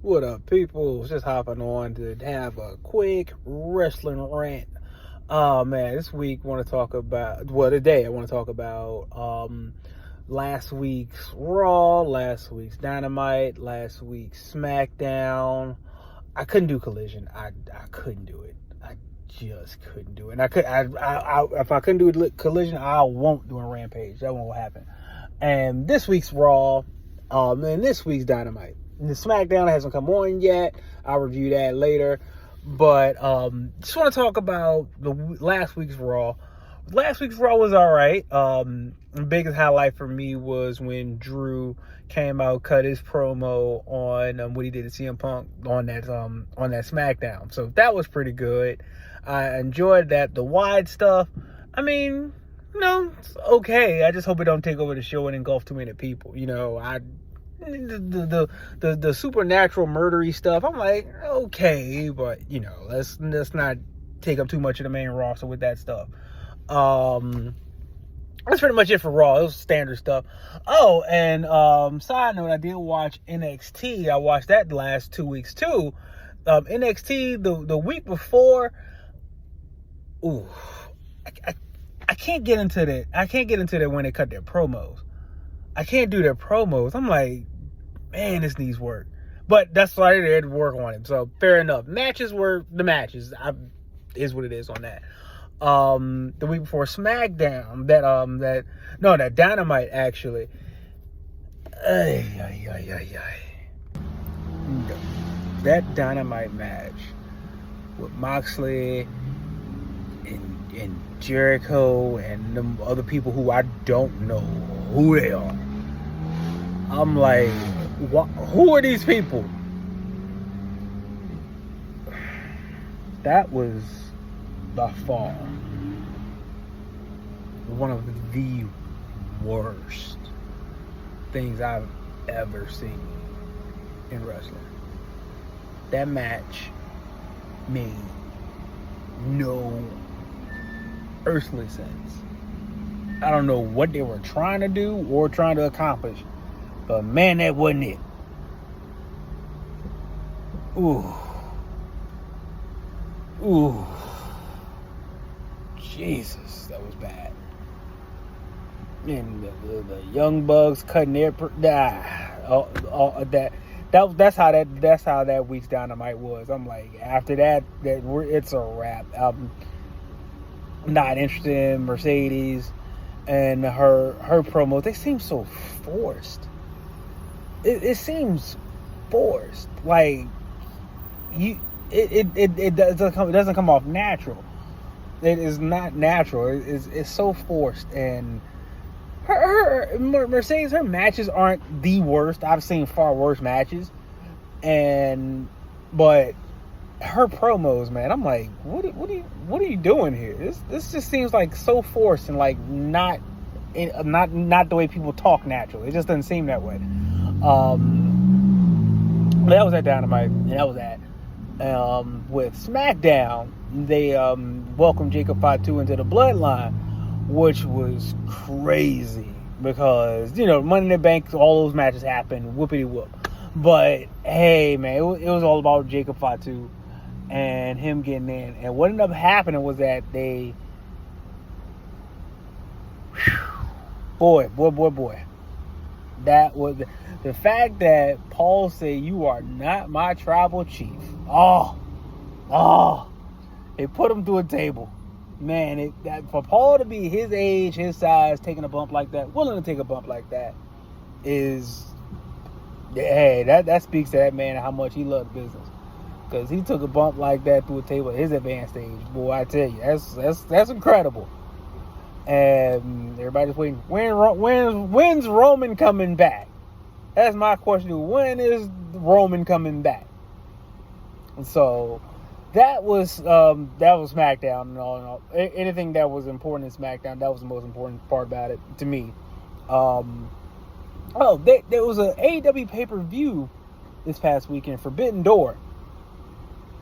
What up, people? Just hopping on to have a quick wrestling rant. Oh man, this week I want to talk about. Well, today I want to talk about last week's Raw, last week's Dynamite, last week's Smackdown. I couldn't do Collision. I couldn't do it. I just couldn't do it. And if I couldn't do Collision, I won't do a Rampage. That won't happen. And this week's Raw, and this week's Dynamite. The Smackdown hasn't come on yet. I'll review that later. But just want to talk about the last week's Raw. Last week's Raw was all right. The biggest highlight for me was when Drew came out, cut his promo on what he did to CM Punk on that Smackdown. So that was pretty good. I enjoyed that. The wide stuff, I mean, it's okay. I just hope it don't take over the show and engulf too many people. The supernatural murdery stuff, I'm like, okay, but let's not take up too much of the main roster with that stuff. That's pretty much it for Raw. It was standard stuff. Oh, and side note, I did watch NXT. I watched that the last 2 weeks too. NXT the week before. Ooh, I can't get into that. I can't get into that when they cut their promos. I can't do their promos. I'm like, man, this needs work. But that's why they had to work on it. So fair enough. Matches were the matches. Is what it is on that. The week before Smackdown, that Dynamite actually. That Dynamite match with Moxley and Jericho and them other people who I don't know who they are. I'm like, who are these people? That was by far one of the worst things I've ever seen in wrestling. That match made no earthly sense. I don't know what they were trying to do or trying to accomplish, but man, that wasn't it. Ooh. Jesus, that was bad. And the Young Bucks cutting their that's how that week's Dynamite was. I'm like, after that it's a wrap. I'm not interested in Mercedes and her promos. They seem so forced. It seems forced. Like it doesn't come off natural. It is not natural. It's so forced. And her Mercedes, her matches aren't the worst. I've seen far worse matches, but her promos, man, I'm like, what are you doing here? This just seems like so forced and like not the way people talk naturally. It just doesn't seem that way. That was at Dynamite, and that was at with Smackdown. They welcomed Jacob Fatu into the Bloodline, which was crazy because Money in the Bank, all those matches happened, whoopity whoop. But hey, man, it was all about Jacob Fatu and him getting in. And what ended up happening was that boy. That was the fact that Paul said, "You are not my tribal chief." They put him through a table. Man, for Paul to be his age, his size, taking a bump like that, willing to take a bump like that, that speaks to that man and how much he loved business. Because he took a bump like that through a table at his advanced age. Boy, I tell you, that's incredible. And everybody's waiting. When's Roman coming back? That's my question. When is Roman coming back? And so that was SmackDown and all in all. Anything that was important in SmackDown, that was the most important part about it to me. There was an AEW pay-per-view this past weekend, Forbidden Door.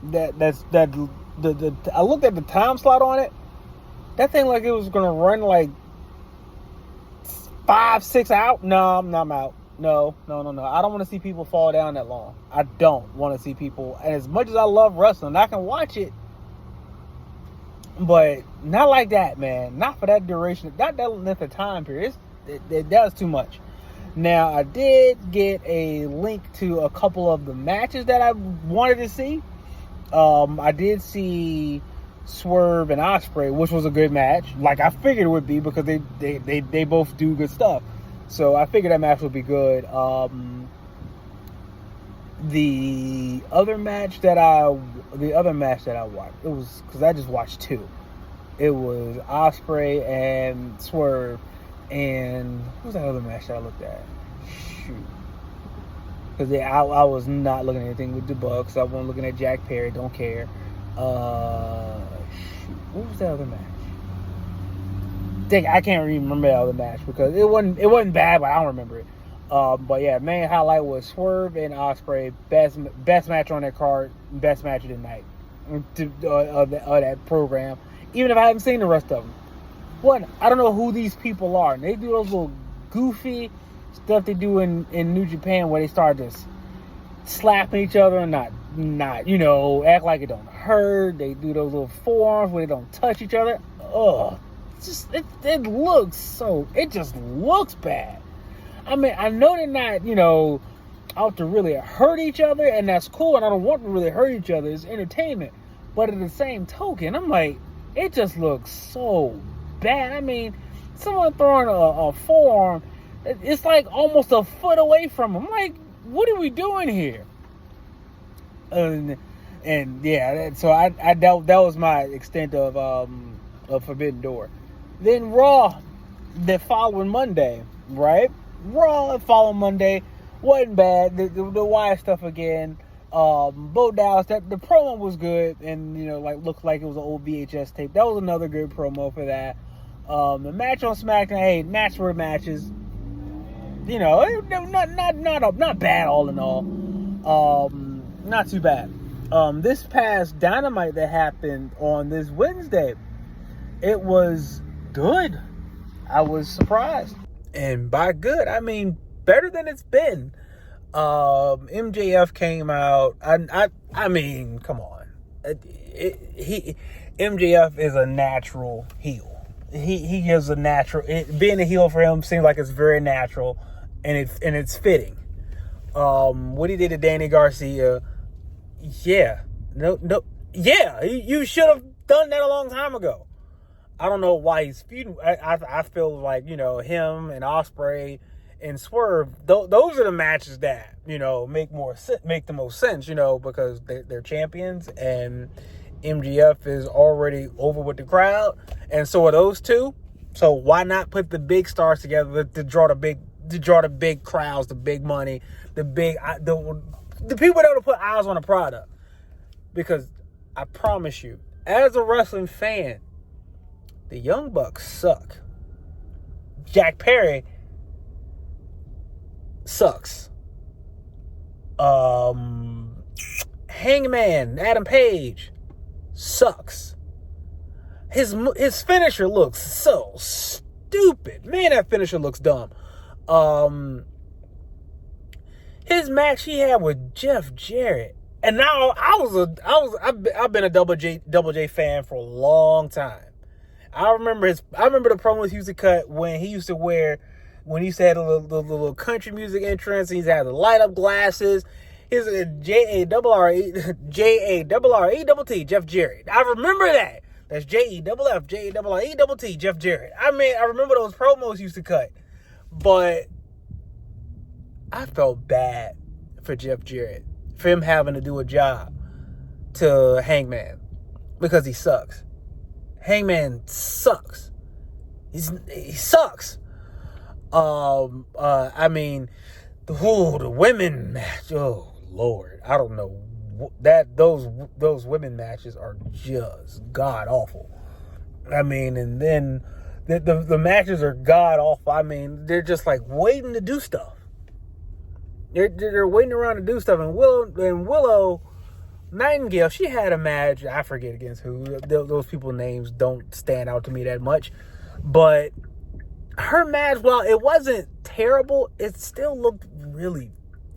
I looked at the time slot on it. That thing like it was gonna run like 5-6 out. No, I'm out. No. I don't want to see people fall down that long. I don't want to see people. And as much as I love wrestling, I can watch it, but not like that, man. Not for that duration. Not that length of time period. That's too much. Now, I did get a link to a couple of the matches that I wanted to see. I did see Swerve and Ospreay, which was a good match. Like I figured it would be, because they both do good stuff. So I figured that match would be good. The other match that I watched, it was, because I just watched two. It was Ospreay and Swerve. And what was that other match that I looked at? Shoot. Because I was not looking at anything with the Bucks. I wasn't looking at Jack Perry. Don't care. Shoot. What was that other match? I can't remember the other match, because it wasn't bad, but I don't remember it. But yeah, main highlight was Swerve and Ospreay. Best match on that card. Best match of the night. Of that program. Even if I haven't seen the rest of them. One, I don't know who these people are. And they do those little goofy stuff they do in New Japan, where they start just slapping each other and not act like it don't hurt. They do those little forearms where they don't touch each other. Ugh. It just looks bad. I mean, I know they're not, out to really hurt each other, and that's cool, and I don't want to really hurt each other. It's entertainment. But at the same token, I'm like, it just looks so bad. I mean, someone throwing a forearm, it's like almost a foot away from them. I'm like, what are we doing here? And yeah, so that was my extent of Forbidden Door. Then Raw, the following Monday, right? Raw the following Monday wasn't bad. The Wyatt stuff again. Bo Dallas, the promo was good, and looked like it was an old VHS tape. That was another good promo for that. The match on SmackDown, hey, match were matches. Not bad all in all. Not too bad. This past Dynamite that happened on this Wednesday, it was good. I was surprised, and by good, I mean better than it's been. MJF came out. I mean, come on. MJF is a natural heel. He is a natural. Being a heel for him seems like it's very natural, and it's fitting. What he did to Danny Garcia, yeah, yeah, you should have done that a long time ago. I don't know why he's feuding. I feel like him and Ospreay and Swerve, those are the matches that make the most sense, because they're champions, and MGF is already over with the crowd, and so are those two. So why not put the big stars together to draw the big crowds, the big money, the people that would put eyes on the product? Because I promise you, as a wrestling fan, the Young Bucks suck. Jack Perry sucks. Hangman Adam Page sucks. His finisher looks so stupid. Man, that finisher looks dumb. His match he had with Jeff Jarrett, and now I've been a Double J fan for a long time. I remember the promos he used to cut when he used to have the little country music entrance. He's had the light up glasses. His J-A-R-R-E-T-T, Jeff Jarrett. I remember that. That's J-E-F-F-J-A-R-R-E-T-T, Jeff Jarrett. I mean, I remember those promos he used to cut. But I felt bad for Jeff Jarrett, for him having to do a job to Hangman, because he sucks. Hangman sucks. He sucks. I mean, the women match. Oh Lord, I don't know that those women matches are just god awful. I mean, and then the matches are god awful. I mean, they're just like waiting to do stuff. They're waiting around to do stuff. And Willow Nightingale, she had a match. I forget against who. Those people's names don't stand out to me that much, but her match, while it wasn't terrible, it still looked really.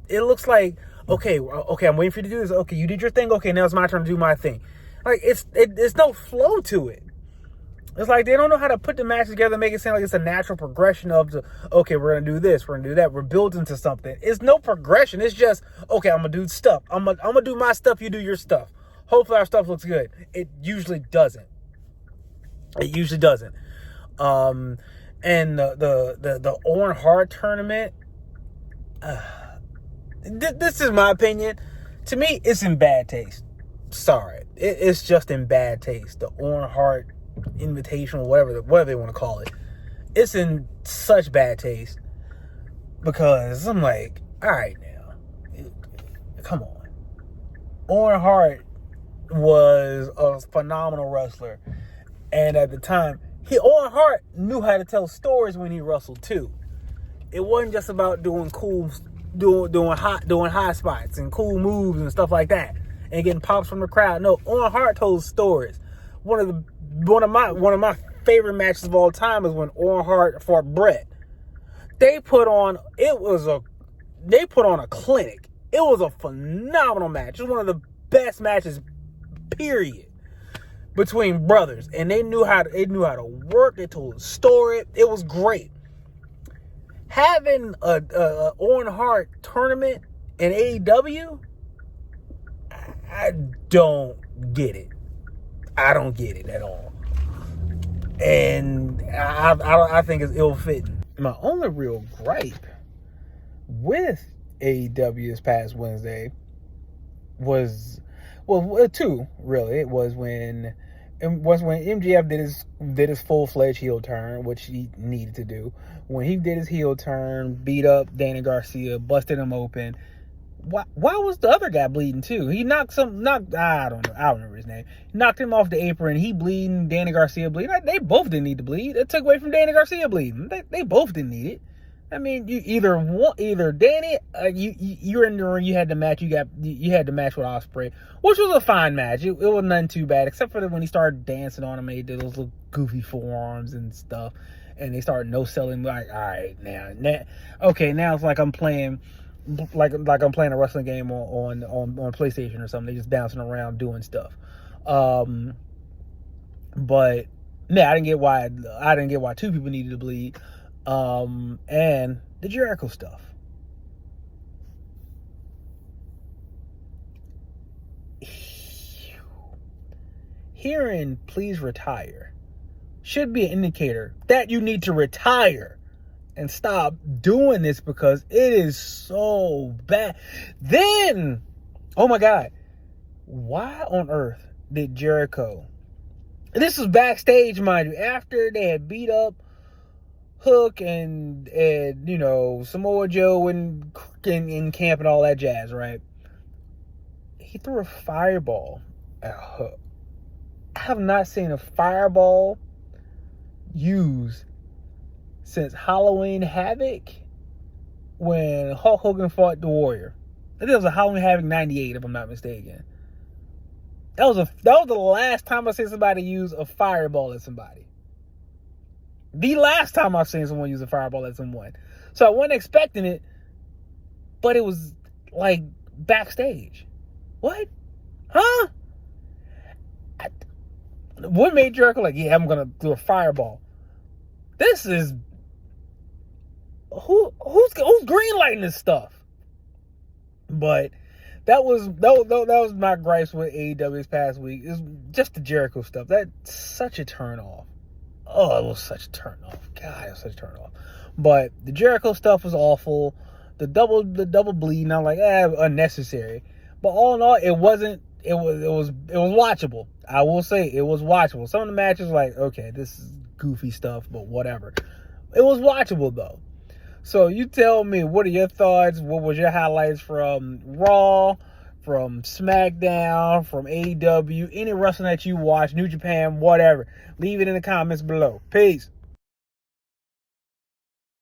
It looks like okay, I'm waiting for you to do this. Okay, you did your thing. Okay, now it's my turn to do my thing. Like it's no flow to it. It's like they don't know how to put the match together, make it sound like it's a natural progression of the, okay, we're going to do this, we're going to do that, we're building to something. It's no progression. It's just, okay, I'm going to do stuff. I'm going to do my stuff, you do your stuff. Hopefully our stuff looks good. It usually doesn't. It usually doesn't. And the Owen Hart tournament, this is my opinion. To me, it's in bad taste. Sorry. It's just in bad taste. The Owen Hart Invitational, whatever they want to call it, it's in such bad taste because I'm like, all right now, come on. Owen Hart was a phenomenal wrestler, and at the time, Owen Hart knew how to tell stories when he wrestled too. It wasn't just about doing high spots and cool moves and stuff like that, and getting pops from the crowd. No, Owen Hart told stories. One of my favorite matches of all time is when Owen Hart fought Brett. They put on a clinic. It was a phenomenal match. It was one of the best matches, period, between brothers. And they knew how to work. They told a story. It was great. Having a Owen Hart tournament in AEW, I don't get it. I don't get it at all. And I think it's ill-fitting. My only real gripe with AEW this past Wednesday was, well, two, really. It was when MJF did his full-fledged heel turn, which he needed to do. When he did his heel turn, beat up Danny Garcia, busted him open. Why was the other guy bleeding too? He knocked I don't remember his name. He knocked him off the apron. He bleeding. Danny Garcia bleeding. They both didn't need to bleed. It took away from Danny Garcia bleeding. They both didn't need it. I mean, you either Danny, you were in the ring. You had the match. You had the match with Ospreay, which was a fine match. It was nothing too bad, except for when he started dancing on him. He did those little goofy forearms and stuff, and they started no selling. Like, all right, now it's like I'm playing. Like I'm playing a wrestling game on PlayStation or something. They just bouncing around doing stuff. But yeah, I didn't get why two people needed to bleed. And the Jericho stuff. Hearing "please retire" should be an indicator that you need to retire. And stop doing this because it is so bad. Then, oh my God, why on earth did Jericho? This was backstage, mind you, after they had beat up Hook and Samoa Joe and in camp and all that jazz, right? He threw a fireball at Hook. I have not seen a fireball used since Halloween Havoc, when Hulk Hogan fought the Warrior. I think it was a Halloween Havoc 98, if I'm not mistaken. That was the last time I seen somebody use a fireball at somebody. The last time I've seen someone use a fireball at someone. So I wasn't expecting it, but it was like backstage. What? Huh? What made Jericho like, yeah, I'm gonna do a fireball? This is who's greenlighting this stuff? But that was my gripes with AEW this past week. It's just the Jericho stuff. That's such a turn off. Oh, it was such a turn off. God, it was such a turn off. But the Jericho stuff was awful. The double bleeding, I'm like, unnecessary. But all in all, it wasn't. It was watchable. I will say it was watchable. Some of the matches were like, okay, this is goofy stuff, but whatever. It was watchable though. So you tell me, what are your thoughts? What was your highlights from Raw, from Smackdown, from AEW, any wrestling that you watch, New Japan, whatever? Leave it in the comments below. Peace.